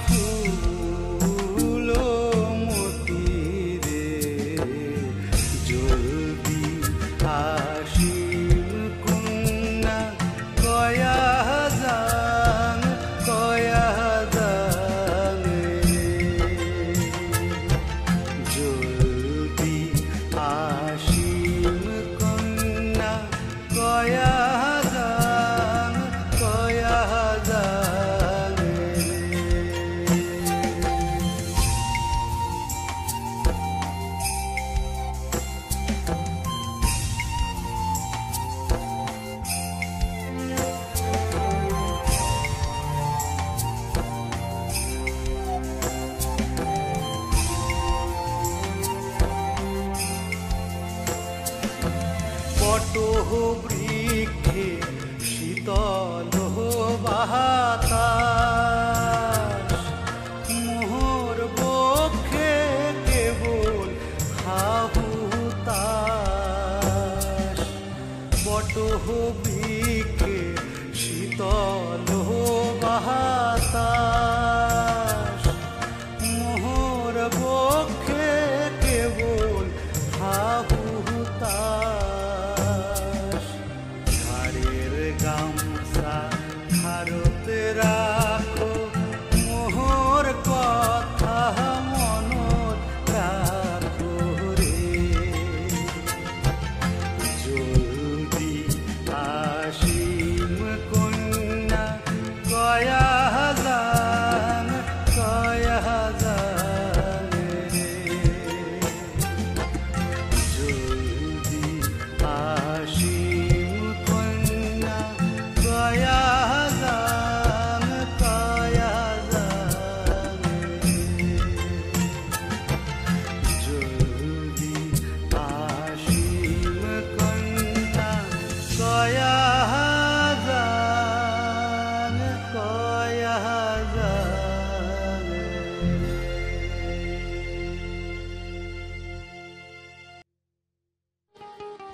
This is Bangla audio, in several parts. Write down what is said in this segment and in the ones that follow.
ফুল মতি রে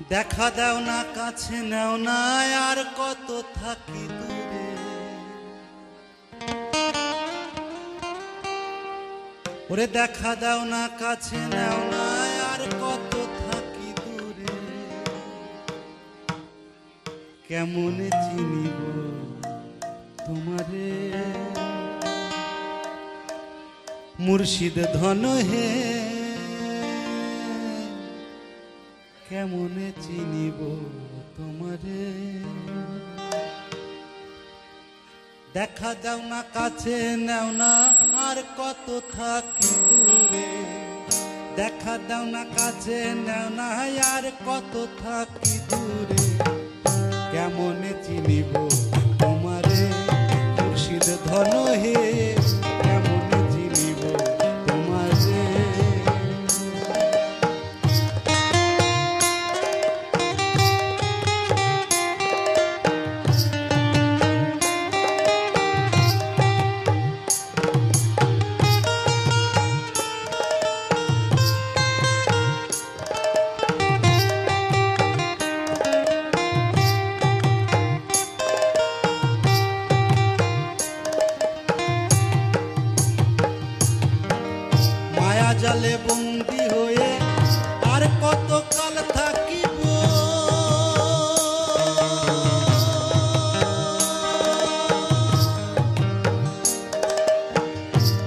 দেখা দাও না কাছে নাও না আর কত থাকি দূরে ওরে দেখা দাও না কাছে নাও না আর কত থাকি দূরে কেমনে চিনিব তোমারে মুর্শিদ ধন হে কেমনে চিনিব তোমারে দেখা দাও না কাছে নাও না আর কত থাকি দূরে দেখা দাও না কাছে নাও না আর কত থাকি দূরে কেমনে চিনিব তোমারে মুর্শিদ ধন হে কেমনে চিনিব তোমারে জালে বন্দি হয়ে আর কত কাল থাকিব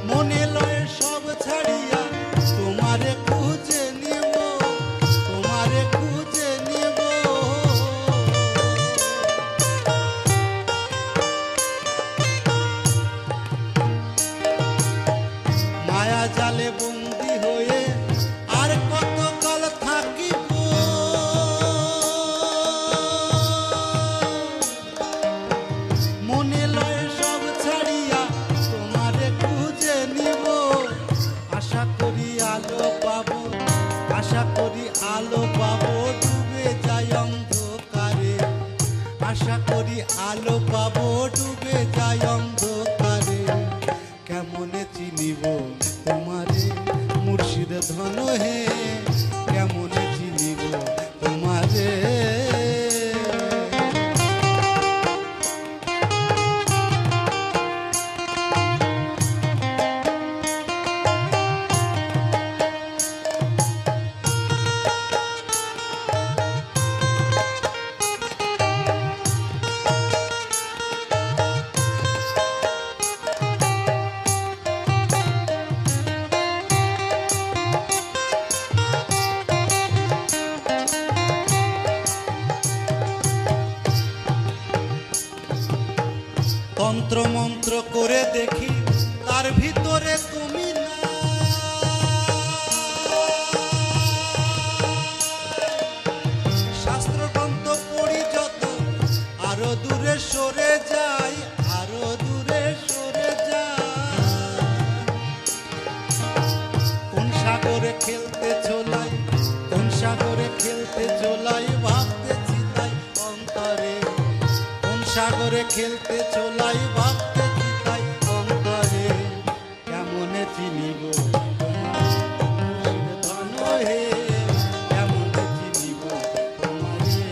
মনে লয় সব ছাড়িয়া তোমারে খুঁজে নিব তোমারে খুঁজে নিব মায়া জালে বন্দি হয়ে আর কত কাল থাকিব মনে লয় সব ছাড়িয়া তোমারে খুঁজে নিব আশা করি আলো পাবো আশা করি আলো পাবো ডুবে যায় অন্ধকারে আশা করি আলো পাবো ডুবে যায় অন্ধকারে কেমনে চিনিব তোমারে মুর্শিদ ধন হে কেমনে চিনিব তোমারে তন্ত্র মন্ত্র করে দেখি তার ভিতরে তুমি না শাস্ত্র গ্রন্থ পড়ি যত আরো দূরে সরে যাই আরো দূরে সরে যাই কোন সাগরে খেলতে চলাই কোন সাগরে খেলতে চলাই ভাবতেছি তাই অন্তরে সাগরে খেলতে চলাই ভাবতেছি তাই অন্তরে কেমনে চিনিব ধন হে কেমনে চিনিব তোমারে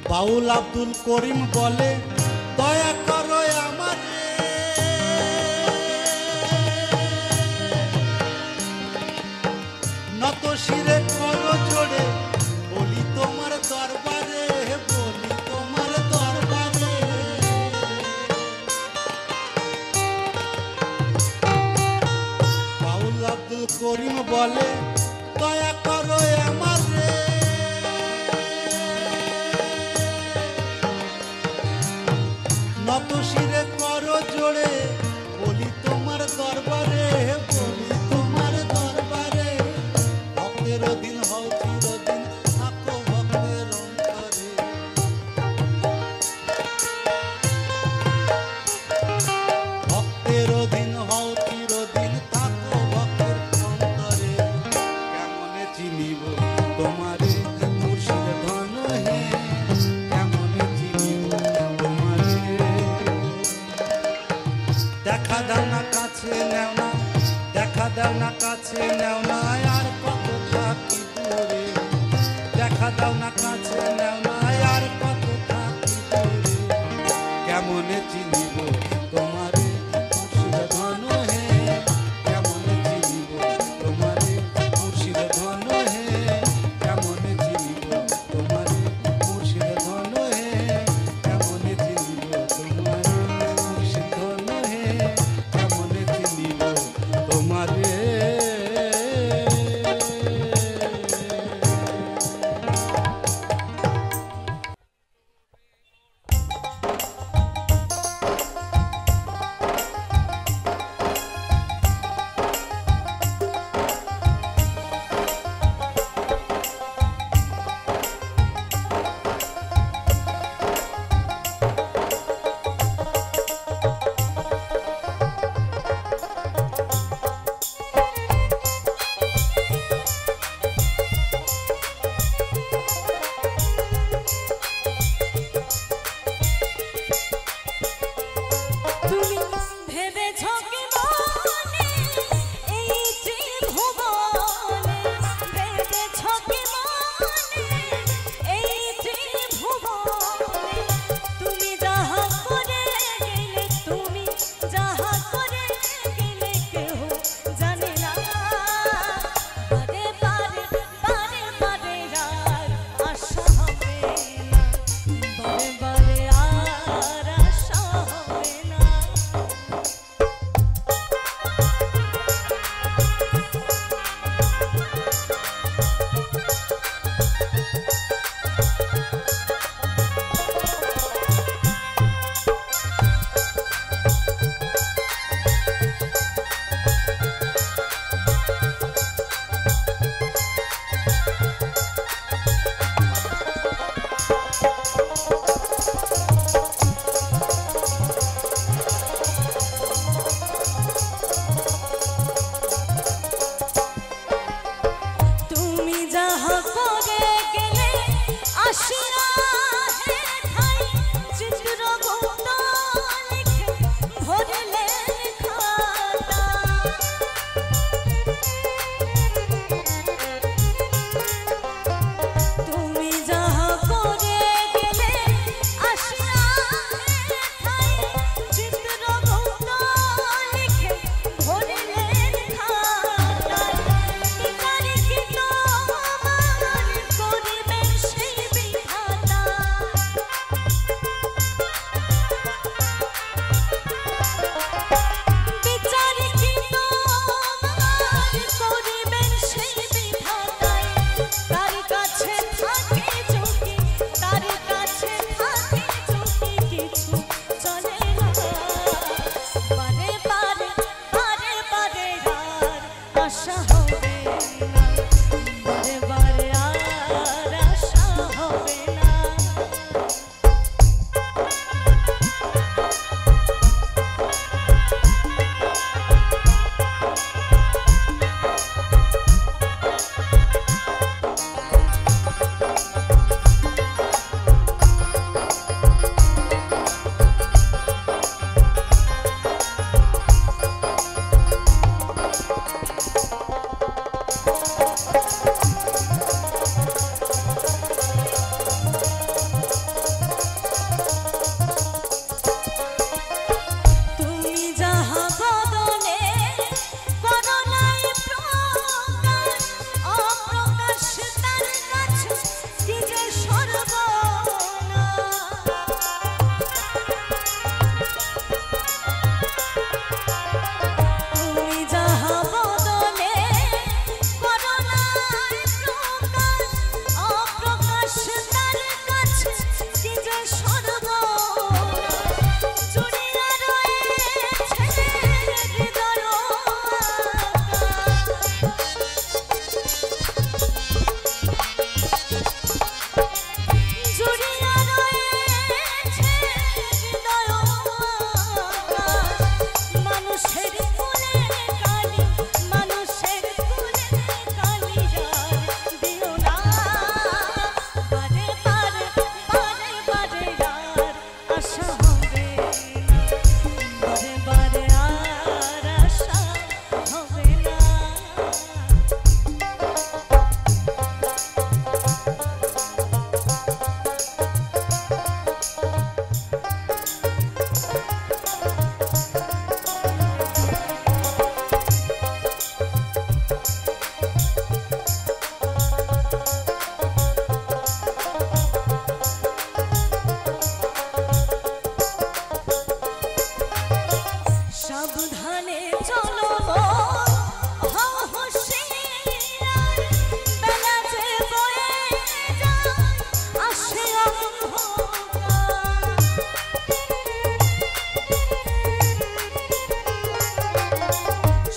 বাউল আব্দুল করিম বলে দয়া করো আমারে নত শিরে করো জোড়ে বলি তোমার দরবারে বলি তোমার দরবারে বাউল আব্দুল করিম বলে দয়া করো আমারে নত শিরে করো জোড়ে বলি তোমার দরবারে বলি তোমার দরবারে ভক্তের অধীন হও চিরদিন থাকো ভক্তের অন্তরে যাহা করে গেলে আসিয়া হে ঠাই চিত্রগুপ্ত লিখে ভরিলেন খাতা। তুমি যাহা করে গেলে আসিয়া হে ঠাই চিত্রগুপ্ত লিখে ভরিলেন খাতায়। বিচারে কি তোমার করিবেন সেই বিধাতা। বিচারে কি তোমার করিবেন সেই বিধাতায়। তার কাছে থাকে চুকি, তার কাছে থাকে চুকি, কিছু চলে না। বারে বারে বারে বারে আর আশা হবে না, বারে বারে আর আশা হবে না। তুমি যাহা বদনে করো নাই প্রকাশ, অপ্রকাশ তার কাছে কি যে সর্বনাশ। তুমি যাহা বদনে করো নাই প্রকাশ, অপ্রকাশ তার কাছে কি যে সর্বনাশ। জুড়িয়া রয়েছে হৃদয় জুড়িয়া রয়েছে হৃদয় মানুষের কুলের কালি, মানুষের কুলের কালি আর দিও না। বারে বারে বারে বারে আর আশা হবে না, বারে বারে আর আশা হবে না। সাবধানে চলো হও হুঁশিয়ার, বেলা যে বয়ে যায় আসে অন্ধকার।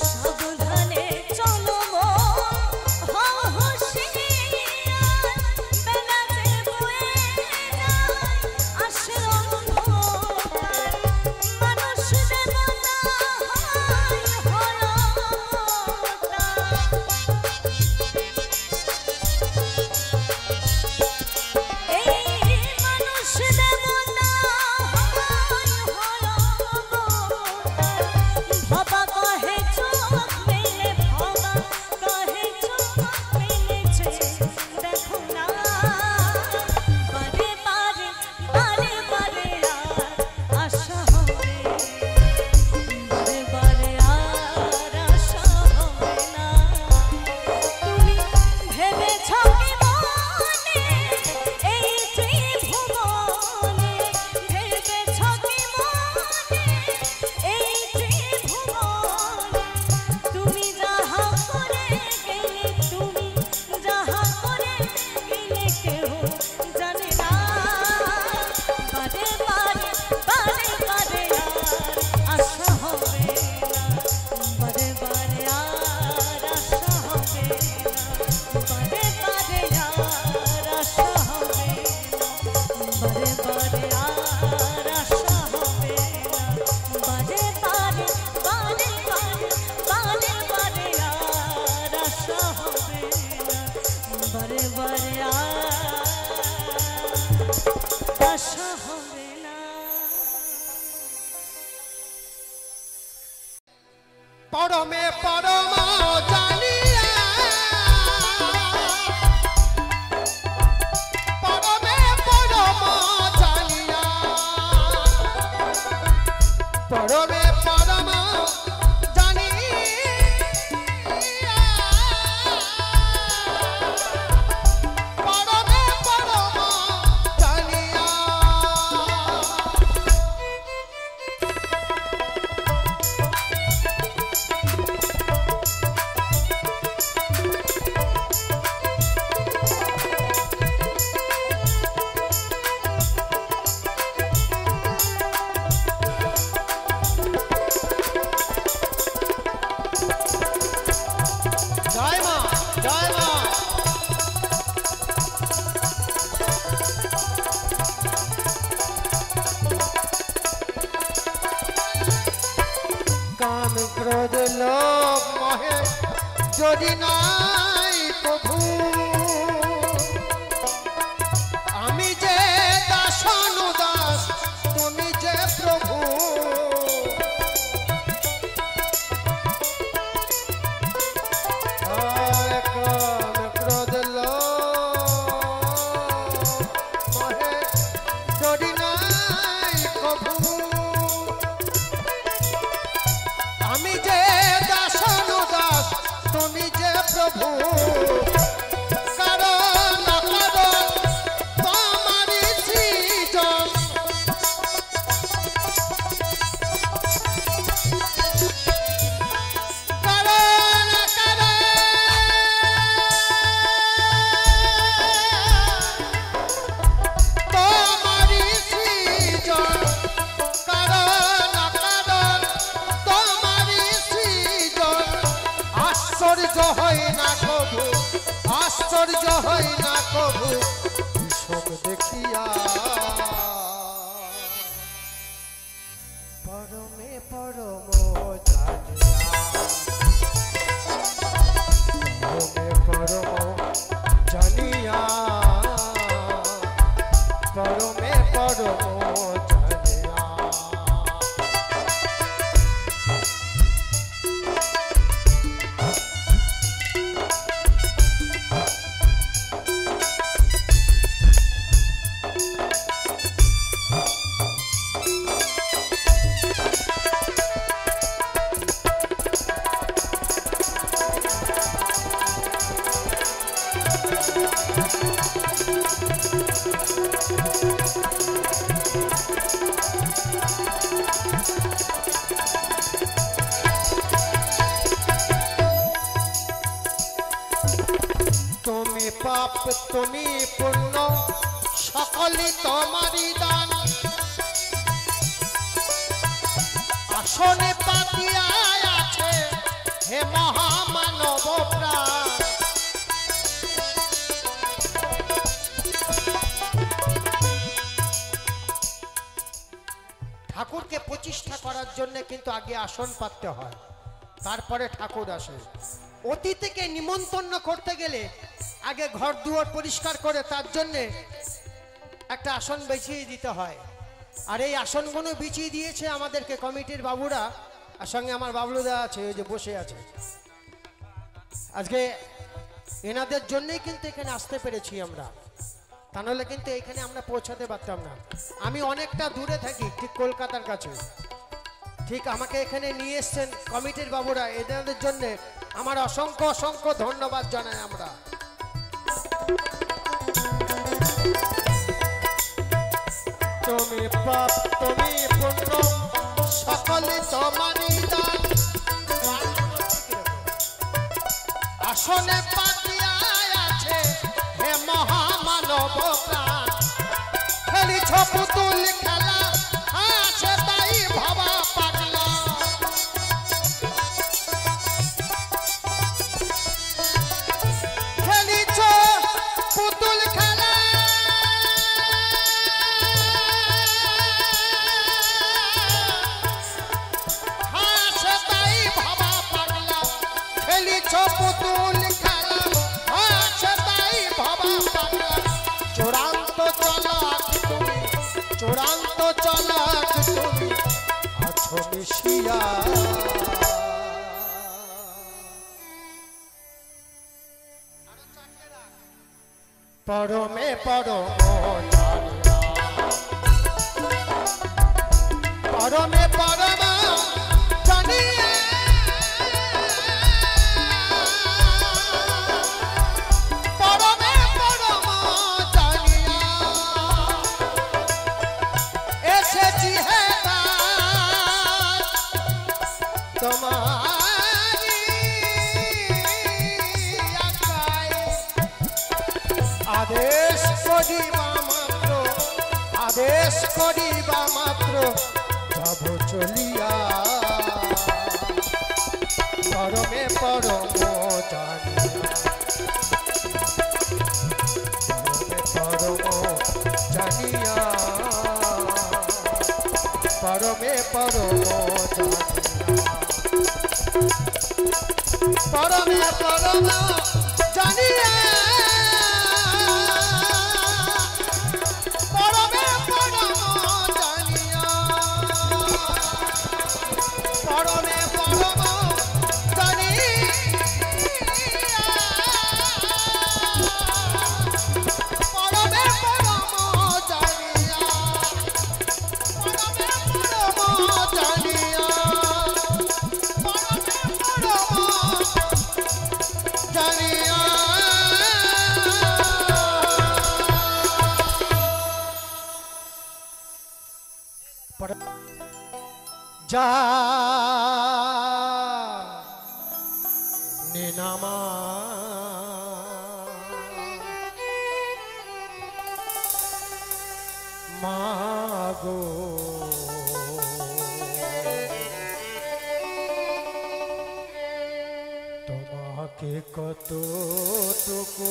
সাবধানে চলো হও হুঁশিয়ার, বেলা যে বয়ে যায় আসে অন্ধকার। মানুষ দেবতা হয় হলতা। এই মানুষ দেবতা হয় হলতা। ভবা কহে চোখ মেলে, ভবা কহে চোখ মেলেছে দেখো না। বারে বারে বারে বারে আর আশা হবে, বারে বারে আর আশা হবে না। তুমি ভেবেছ কি মনে এই ত্রিভুবনে, ভেবেছ কি মনে এই ত্রিভুবনে। তুমি যাহা করে গেলে, তুমি যাহা করে গেলে কেউ জানে না। বারে বারে বারে বারে আর আশা হবে না, বারে বারে আর আশা হবে না, বারে বারে আর আশা হবে না, বারে বারে আর আশা হবে না, বারে বারে বারে বারে বারে বারে আর আশা হবে না। জয় মা। কাম ক্রোধ লোভ মোহে যদি নাই প্রভু, আমি যে দাসানুদাস তুমি যে প্রভু। কাম ক্রোধ লোভ মোহে যদি নাই প্রভু, আমি যে দাসানুদাস তুমি যে প্রভু। কারণ কারণ তোমারই সৃজন, কারণ কারণ তোমারই সৃজন, কারণ কারণ তোমারই সৃজন। আশ্চর্য হয় না কভু, আশ্চর্য হয় না কভু বিষম দেখিয়া। পরমে পরম জানিয়া, পরমে পরম জানিয়া, পরমে পরম জানিয়া। তুমি পাপ তুমি পুণ্য সকলই তোমারই দান, আসনে পাতিয়া আছে হে মহামানব প্রাণ। ঠাকুরকে প্রতিষ্ঠা করার জন্য কিন্তু আগে আসন পাততে হয়, তারপরে ঠাকুর আসে। অতিথিকে নিমন্ত্রণ করতে গেলে আগে ঘর দুয়ার পরিষ্কার করে তার জন্য একটা আসন বিছিয়ে দিতে হয়। আর এই আসনগুলো বিছিয়ে দিয়েছে আমাদেরকে কমিটির বাবুরা, আর সঙ্গে আমার বাবলুদা আছে ওই যে বসে আছে। আজকে এনাদের জন্যই কিন্তু এখানে আসতে পেরেছি আমরা, তা নাহলে কিন্তু এখানে আমরা পৌঁছাতে পারতাম না। আমি অনেকটা দূরে থাকি, ঠিক কলকাতার কাছে, ঠিক আমাকে এখানে নিয়ে এসছেন কমিটির বাবুরা, এদের জন্য আমার অসংখ্য অসংখ্য ধন্যবাদ জানাই আমরা। তুমি পাপ তুমি পুণ্য সকলে তোমারই দান, আসনে পাতিয়া আছে হে মহামানব প্রাণ। খেলিছ পুতুল খেলা আছে তাই ভাবা পাগলা, খেলিছ পুতুল খেলা আছে তাই ভাবা পাগলা, খেলিছ পুতুল খেলা আছে তাই ভাবা পাগলা। চূড়ান্ত চালাক তুমি, চূড়ান্ত চালাক তুমি আছো মিশিয়া। পরমে পরম জানিয়া, পরমে পরম জানিয়া, পরমে পরম জানিয়া এসেছি হে তোমারি আজ্ঞায়। আদেশ করিবা মাত্র, আদেশ করিবা মাত্র যাব চলিয়া। পরমে পরম জানিয়া, পরম পরমে পরম জানিয়া পরমে পরম জানিয়া পরমে পরম জানিয়া পরমে পরম জানিয়া পরমে পরম জানিয়া जा निनामा मागो তোমাকে কতটুকু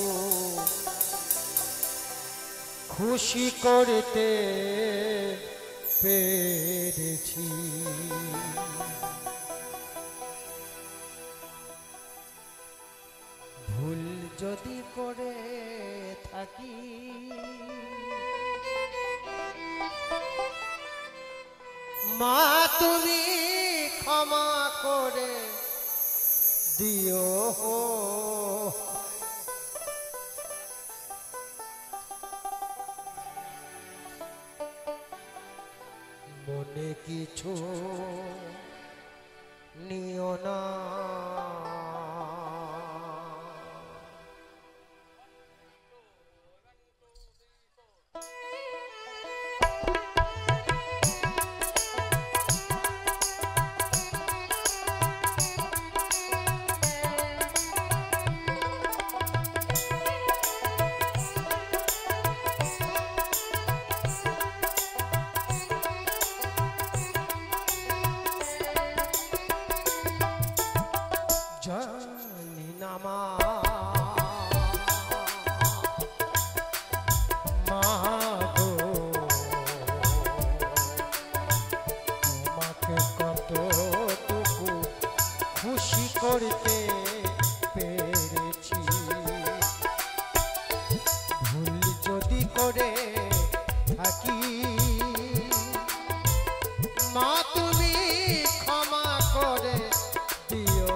খুশি করতে পেরেছি ভুল যদি করে থাকি মা তুমি ক্ষমা করে দিও মনে কিছু নিও না জানি না মা গো তোমাকে কতটুকু খুশি করতে পেরেছি ভুল যদি করে থাকি মা তুমি ক্ষমা করে দিও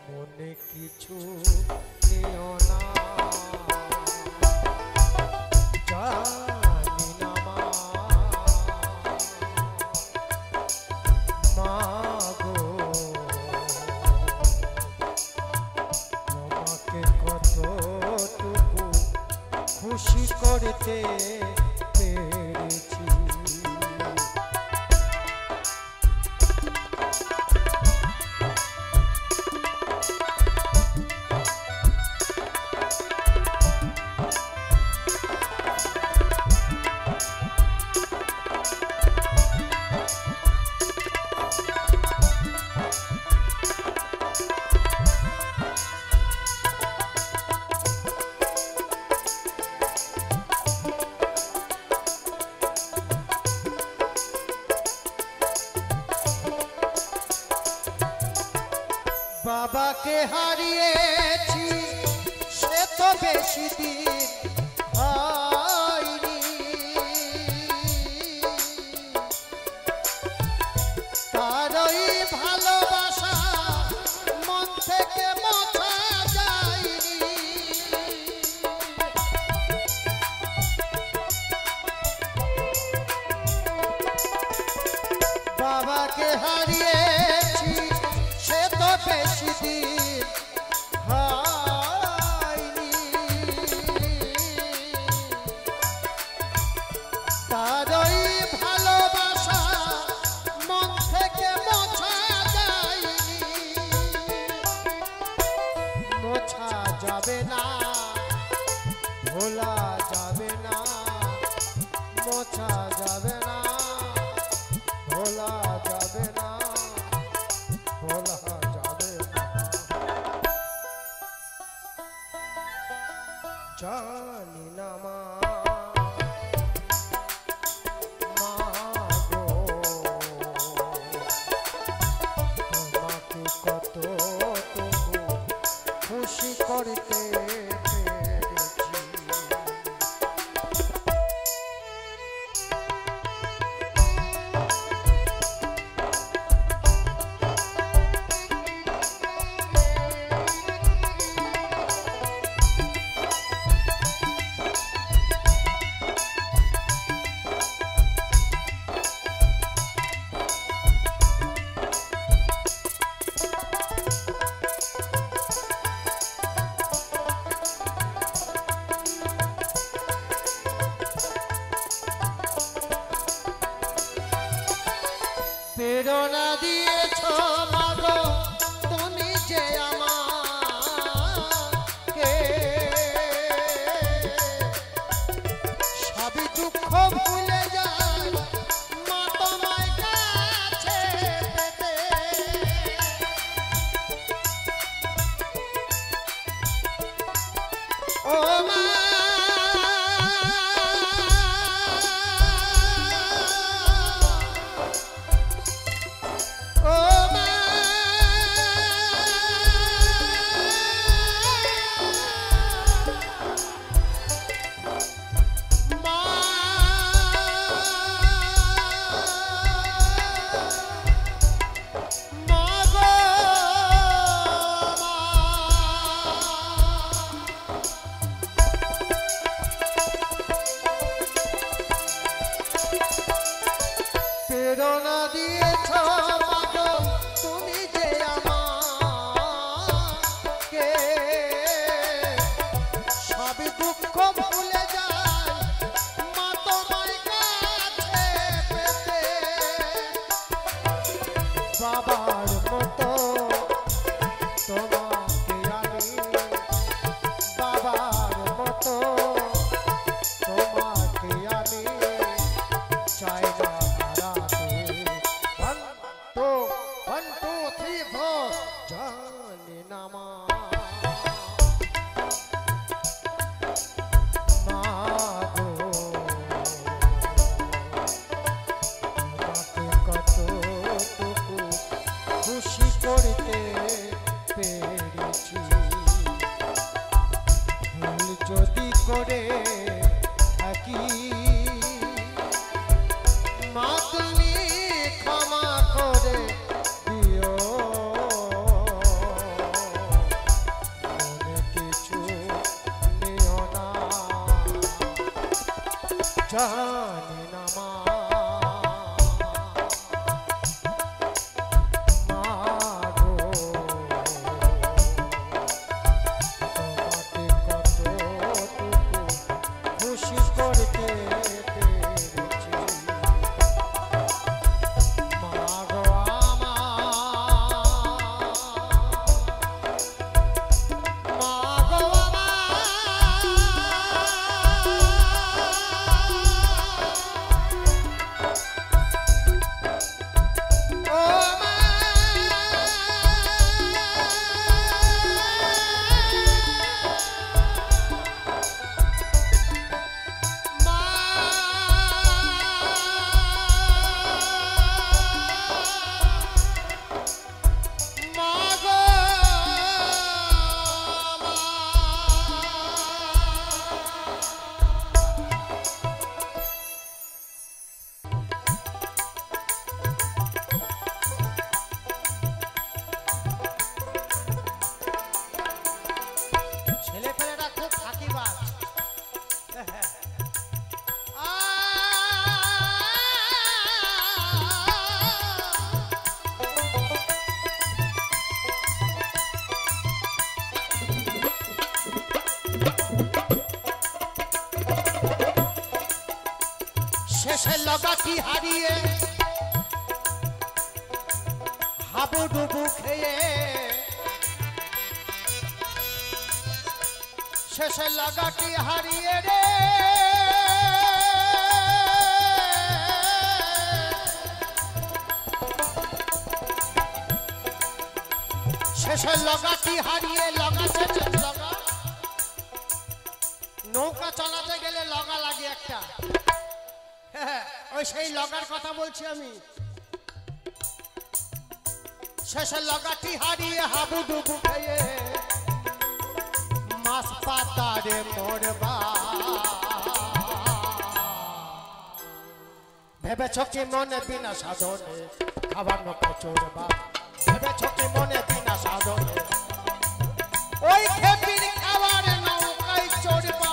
মনে কিছু নিও না জানি না মা গো তোমাকে কতটুকু খুশি করতে পেরেছি বাবাকে হারিয়েছি সে তো বেশি দিন হয়নি তারই ভালোবাসা মন থেকে মোছা যায়নি বাবাকে হারিয়েছি সে তো বেশি দিন হয়নি তারই ভালোবাসা মন থেকে মোছা যায়নি মোছা যাবে না ভোলা যাবে না মোছা যাবে না ভোলা যাবে না ভোলা যাবে না জানি না মা ও মা ও মা প্রেরণা দিয়েছ মাগো তুমি যে আমাকে সবই দুঃখ ভুলে যায় মা তোমার কাছে পেতে বাবার মতো তোমাকে আমি বাবার মতো তোমাকে আমি চাই না One, two, three, four. জানি না মা গো তোমাকে কতটুকু খুশি করতে পেরেছি ভুল যদি করে থাকি মা তুমি ক্ষমা করে দিও মনে কিছু নিও না জানি না মা গো তোমাকে কতটুকু খুশি করতে পেরেছি ছেলেপেলেরা খুব ফাঁকিবাজ শেষে লগাটি হারিয়ে হাবুডুবু খেয়ে শেষে লাগাটি হারিয়ে রে শেষে লাগাটি হারিয়ে লগা শেষে লগা নৌকা চালাতে গেলে লগা লাগে একটা ওই সেই লগার কথা বলছি আমি শেষে লাগাটি হারিয়ে হাবুডুবু খেয়ে মাছ পাতারে মরবা ভেবেছ কি মনে বিনা সাধনে খাবার নৌকা চড়বা ভেবেছ কি মনে বিনা সাধনে ওই খেপির খাবার নৌকায় চড়বা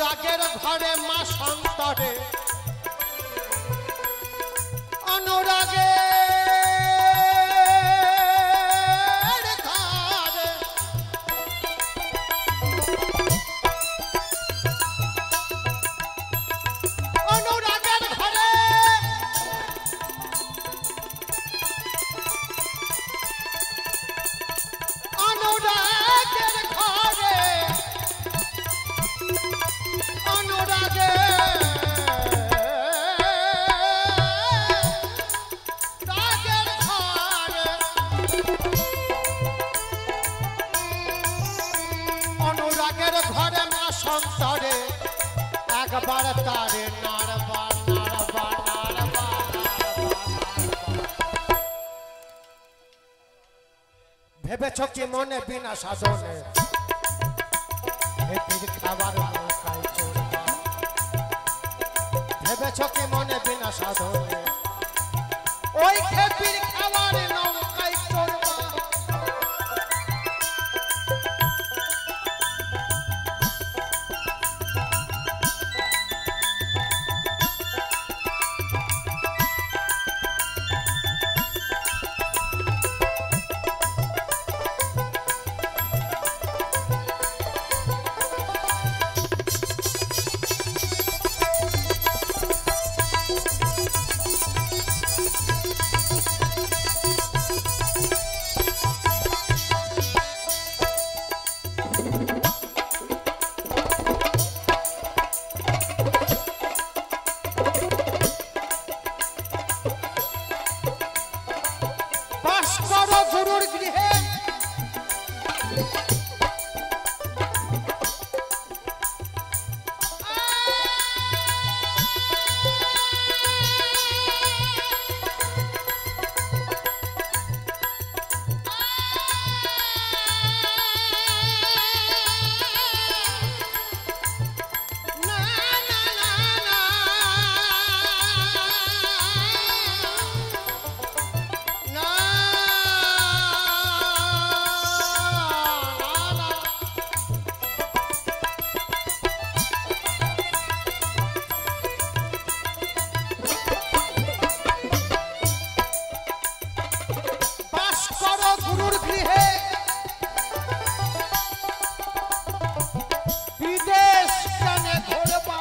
অনুরাগের ঘরে মা সন্তরে অনুরাগের ঘরে অনুরাগের ঘরে অনুরাগের ঘরে অনুরাগে রাগের ঘরে অনুরাগের ঘরে মা সন্তরে একবার তারে নারবা নারবা নারবা ভেবেছ কি মনে বিনা সাধনে হেঁটির খাবার নৌকায় চড়বা ভেবেছ কি মনে বিনা সাধনে ওই খেপির খাবার নৌকায় চড়বা বাস করো গুরুর গৃহে না না না না না বাস করো গুরুর গৃহে বিদেশ কানে ঘুরবা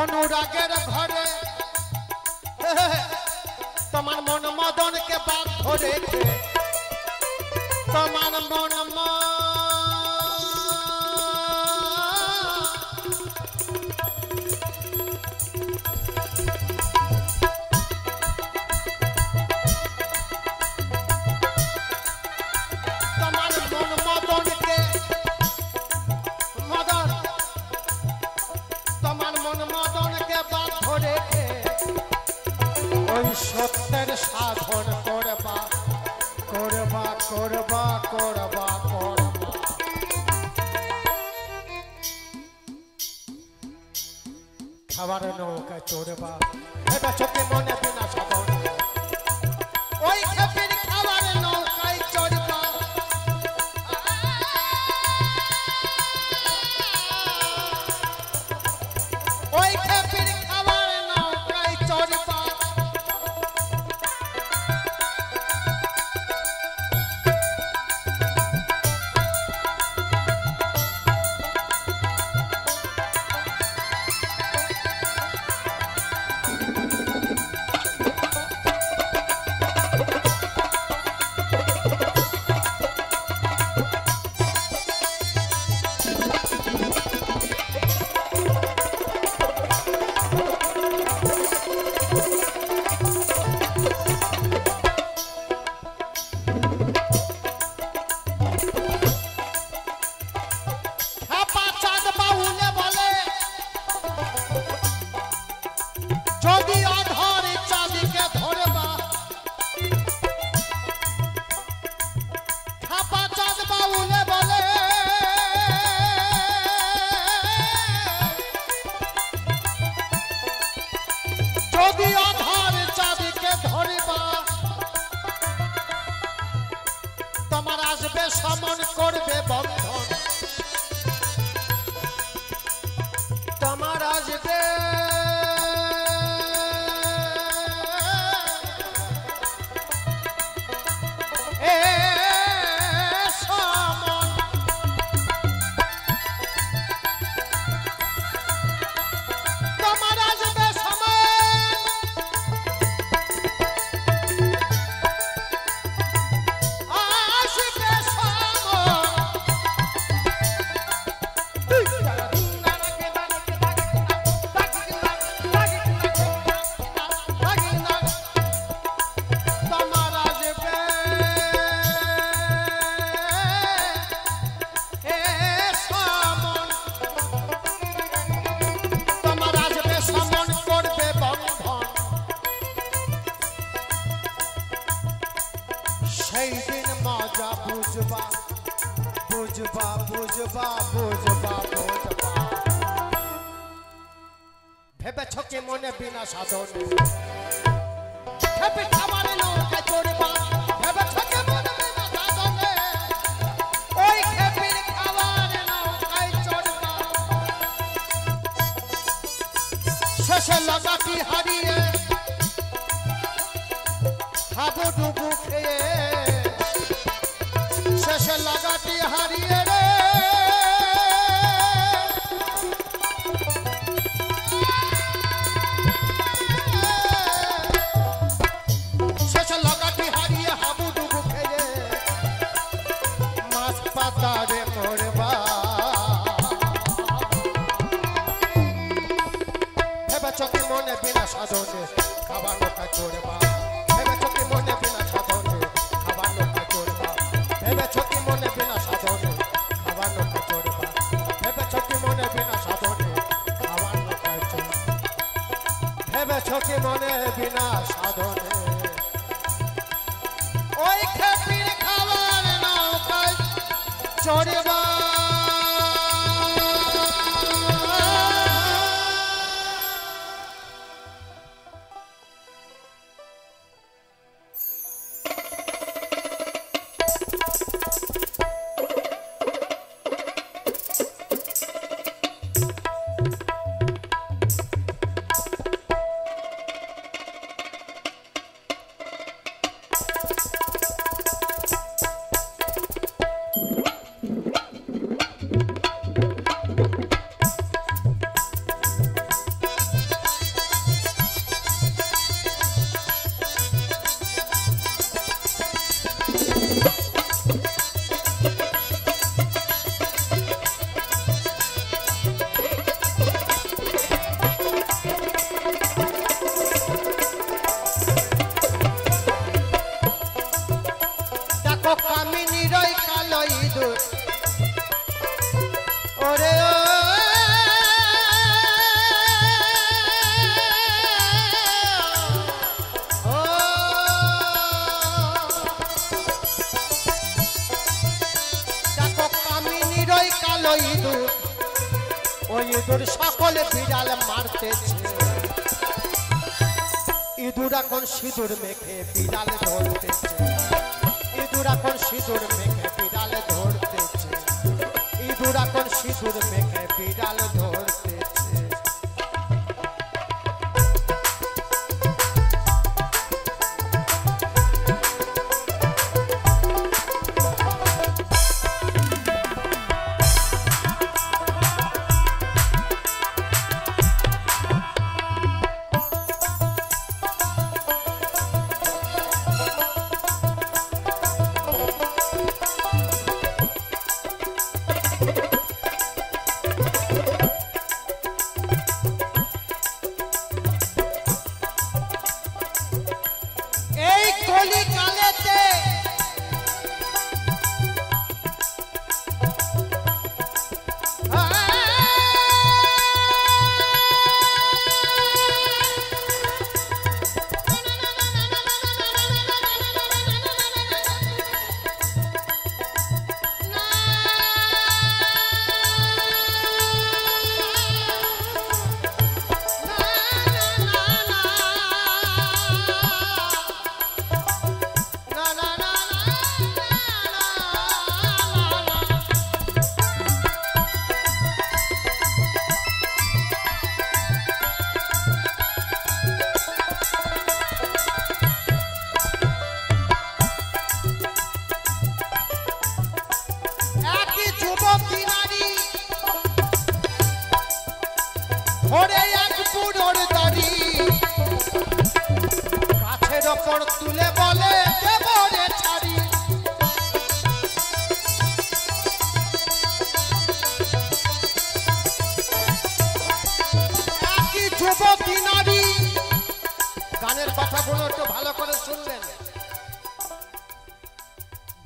অনুরাগের ঘরে তোমার মন মদনকে বাধ্য রেখে তোমার মন তোমার মন মদনকে মদন তোমার মন মদনকে বাধ্য রেখে ওই সত্যের সাধন করবা করবা করবা করবা করবা খাবার নৌকা চড়বা এটা চোখে মনে বিনা সাধন ওই খেপির খাবার নৌকায় চড়বা ওই খেপির খাবার নৌকায় চড়বা তোমার আসবে সমন করবে বন্ধন, তোমার আসবে সমন, তোমার আসবে সমন, আসবে সেই দিন মজা বুঝবা বুঝবা বুঝবা বুঝবা বুঝবা, ভেবেছ কি মনে বিনা সাধনে খেপে খাবারে নৌকায় চড়বা, ভেবেছ কি মনে বিনা সাধনে ওই খেপির খাবারে নৌকায় চড়বা, শেষে লাগাটি হারিয়ে হাবুডুবু খেয়ে, শেষে লাগাটি হারিয়ে রে শেষে লাগাটি হারিয়ে হাবুডুবু খেয়ে মাছ পাতারে মরবা, ভেবেছ কি মনে বিনা সাধনে খাবার নৌকা চড়বা, ভেবেছ কি মনে বিনা সাধনে খাবার নৌকা চড়বা, ভেবেছ কি মনে বিনা সাধনে খাবার নৌকা চড়বা, ভেবেছ কি মনে বিনা সাধনে খাবার নৌকা চড়বা, ভেবেছ কি মনে বিনা সাধনে ওই খেপির খাবার নৌকায় চড়বা। কামিনীরই কালো ইঁদুর ওরে ও দেখো কামিনীরই কালো ইঁদুর, ওই ইঁদুর সকলে বিড়াল মারতেছে, ইঁদুর এখন সিঁদুর মেখে বিড়াল ধরতেছে, ইঁদুর এখন সিঁদুর মেখে বিড়াল ধরতেছে, ইঁদুর এখন সিঁদুর মেখে বিড়াল ধরতেছে। যুবতী নারী, গানের কথাগুলো একটু ভালো করে শুনবেন।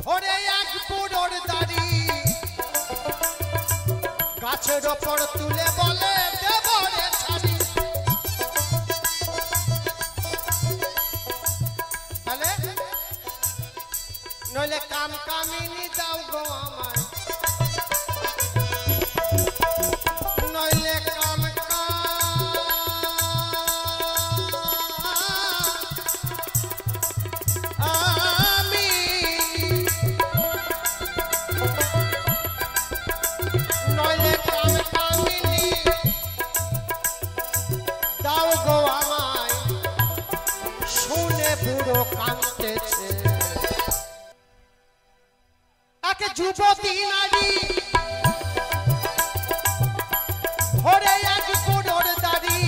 ধরে এক বুড়োর দাড়ি, গাছের ওপর তুলে বলে দেব রে ছাড়ি। তাহলে নইলে কাম কামিনী দাও গো আমায়, নইলে কাম আমি, নইলে কাম কামিনী দাও গো আমায়, শুনে বুড়ো কাঁদতেছে। এক যুবতী নারী ধরে এক বুড়োর দাড়ি,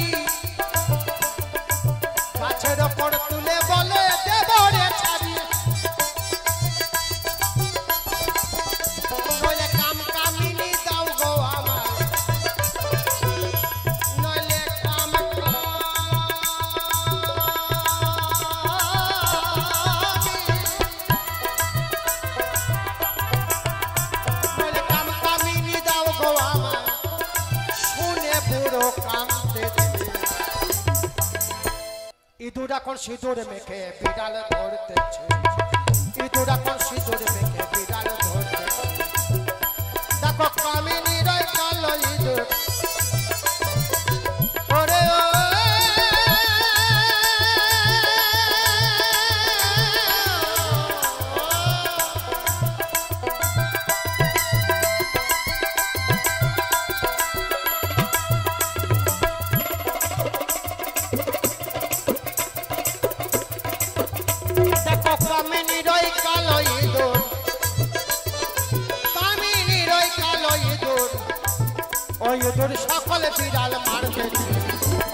গাছের ওপর তুলে বলে দেব রে ছাড়ি। নইলে কাম কামিনী দাও গো আমায়, নইলে কাম নইলে কাম কামিনী দাও গো আমায়, শুনে বুড়ো কাঁদতেছে। ইঁদুর এখন সিঁদুর মেখে বিড়াল ধরতেছে, ইঁদুর এখন সিঁদুর মেখে বিড়াল ধরতেছে। দেখো কামিনীর ওই কালো ইঁদুর, ওরে ও দেখো কামিনীর ওই কালো ইঁদুর, কামিনীর ওই কালো ইঁদুর, ওই ইঁদুর সকল বিড়াল মারতেছে।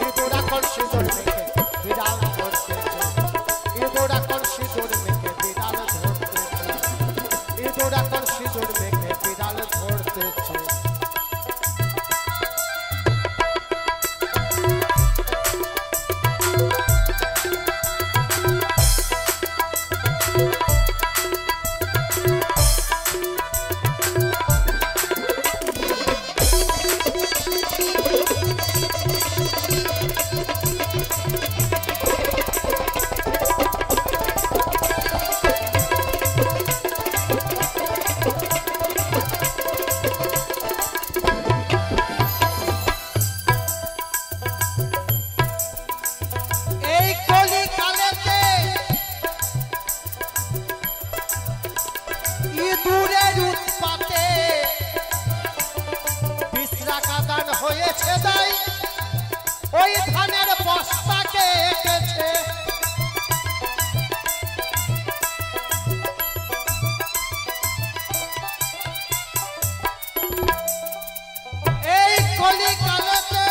ইঁদুর এখন সিঁদুর মেখে বিড়াল ধরতেছে, ইঁদুর এখন সিঁদুর মেখে বিড়াল ধরতেছে, ইঁদুর এখন সিঁদুর মেখে বিড়াল ধরতেছে। এই কলিকালেতে ইঁদুরের উৎপাতে বিশ্রা কাদান হয়েছে দাই, ওই ধানের বস্তাকে এঁকেছে। এই কলিকালেতে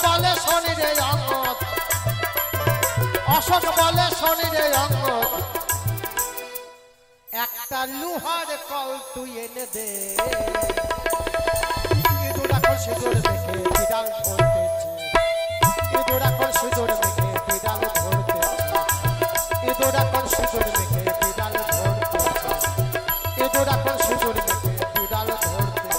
বলে শনি রে অঙ্গ, অশোক বলে শনি রে অঙ্গ, একটা লোহার কল তুই এনে দে। ইঁদুর এখন সিঁদুর মেখে বিড়াল ধরতেছে, ইঁদুর এখন সিঁদুর মেখে বিড়াল ধরতেছে, ইঁদুর এখন সিঁদুর মেখে বিড়াল ধরতেছে, ইঁদুর এখন সিঁদুর মেখে বিড়াল ধরতেছে।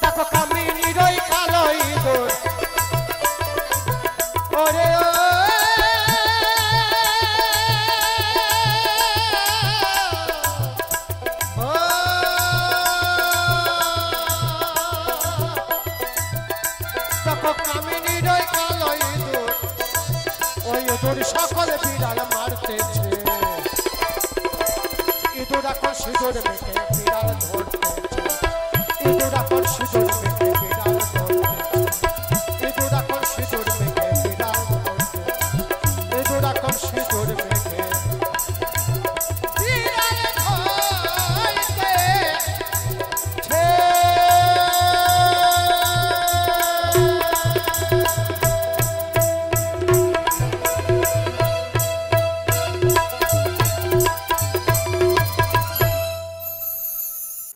দেখো কামিনীর ওই কালো ইঁদুর, ওরে ও ও, দেখো কামিনীর ওই কালো ইঁদুর, ওই ইঁদুর সকলে বিড়াল মারতেছে, ইঁদুর এখন সিঁদুর মেখে